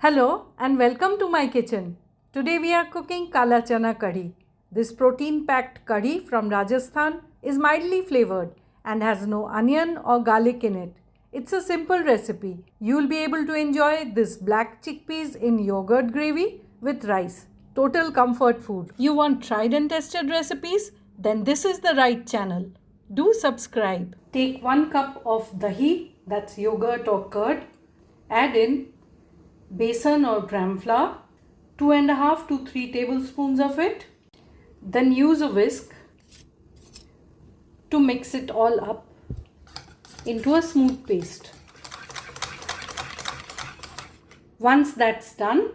Hello and welcome to my kitchen. Today we are cooking Kala Chana Kadhi. This protein-packed curry from Rajasthan is mildly flavored and has no onion or garlic in it. It's a simple recipe. You will be able to enjoy this black chickpeas in yogurt gravy with rice. Total comfort food. You want tried and tested recipes? Then this is the right channel. Do subscribe. Take 1 cup of dahi, that's yogurt or curd. Add in besan or gram flour, 2.5 to 3 tablespoons of it. Then use a whisk to mix it all up into a smooth paste. Once that's done,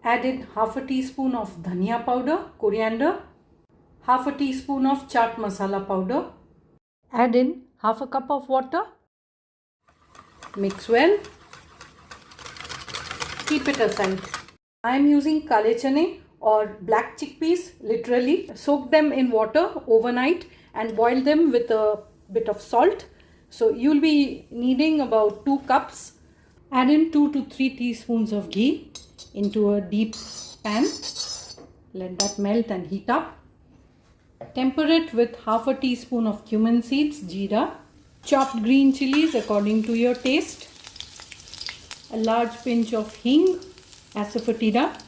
add in half a teaspoon of Dhaniya powder, Coriander, half a teaspoon of Chaat Masala powder. Add in half a cup of water. Mix well. Keep it aside. I am using Kale Chane or black chickpeas, literally. Soak them in water overnight and boil them with a bit of salt. So you will be needing about 2 cups. Add in 2 to 3 teaspoons of ghee into a deep pan. Let that melt and heat up. Temper it with half a teaspoon of cumin seeds, jeera, chopped green chilies according to your taste, a large pinch of hing, Asafoetida.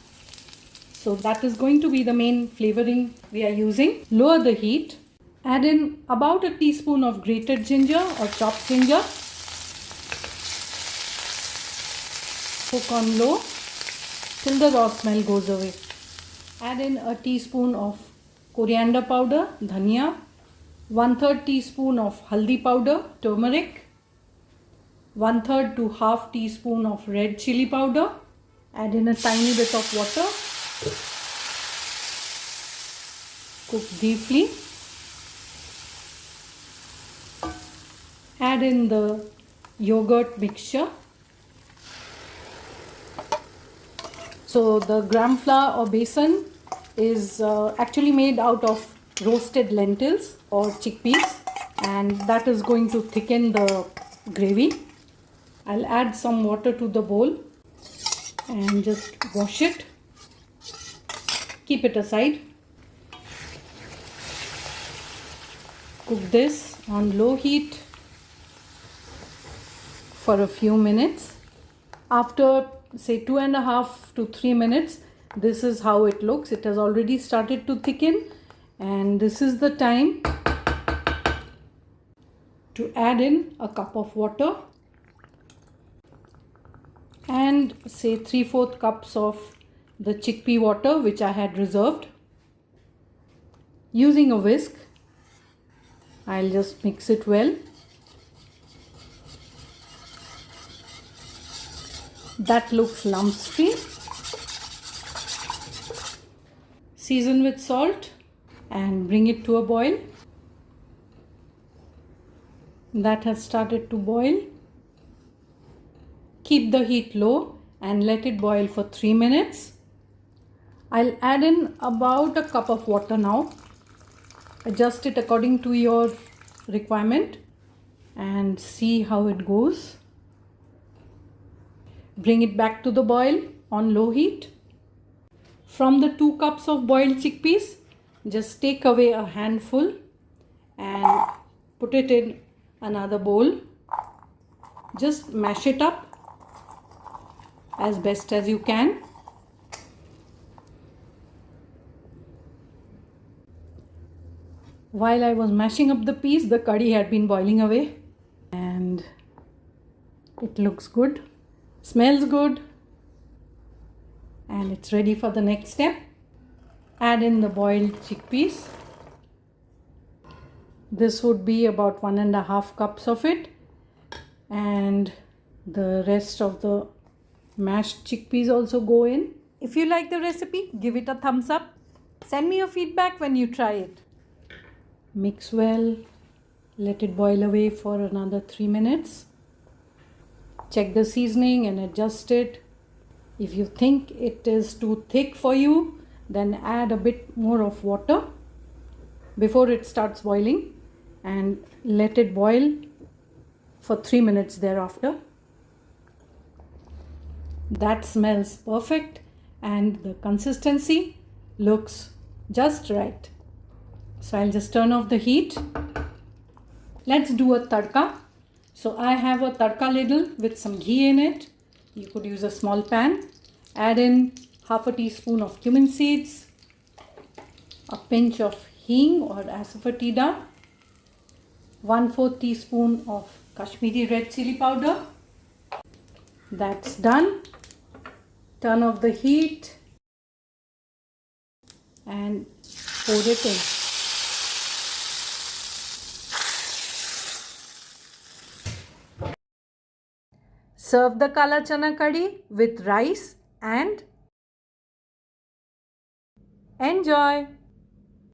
So that is going to be the main flavoring we are using. Lower the heat. Add in about a teaspoon of grated ginger or chopped ginger. Cook on low till the raw smell goes away. Add in a teaspoon of coriander powder, dhaniya, 1/3 teaspoon of haldi powder, turmeric, 1/3 to half teaspoon of red chili powder. Add in a tiny bit of water. Cook briefly. Add in the yogurt mixture. So the gram flour or besan is actually made out of roasted lentils or chickpeas, and that is going to thicken the gravy. I'll add some water to the bowl and just wash it. Keep it aside. Cook this on low heat for a few minutes. After say 2.5 to 3 minutes, this is how it looks. It has already started to thicken, and this is the time to add in a cup of water and say 3/4 cups of the chickpea water which I had reserved. Using a whisk, I'll just mix it well. That looks lumps free. Season with salt and bring it to a boil. That has started to boil. Keep the heat low and let it boil for 3 minutes. I'll add in about a cup of water now. Adjust it according to your requirement and see how it goes. Bring it back to the boil on low heat. From the 2 cups of boiled chickpeas, just take away a handful and put it in another bowl. Just mash it up as best as you can. While I was mashing up the peas, the curry had been boiling away and it looks good, smells good, and it's ready for the next step. Add in the boiled chickpeas. This would be about 1.5 cups of it, and the rest of the mashed chickpeas also go in. If you like the recipe, give it a thumbs up. Send me your feedback when you try it. Mix well. Let it boil away for another 3 minutes. Check the seasoning and adjust it. If you think it is too thick for you, then add a bit more of water before it starts boiling and let it boil for 3 minutes thereafter. That smells perfect and the consistency looks just right. So I'll just turn off the heat. Let's do a tadka. So I have a tadka ladle with some ghee in it. You could use a small pan. Add in half a teaspoon of cumin seeds, a pinch of hing or Asafoetida, 1/4 teaspoon of Kashmiri red chili powder. That's done. Turn off the heat and pour it in. Serve the Kala Chana Kadhi with rice and enjoy.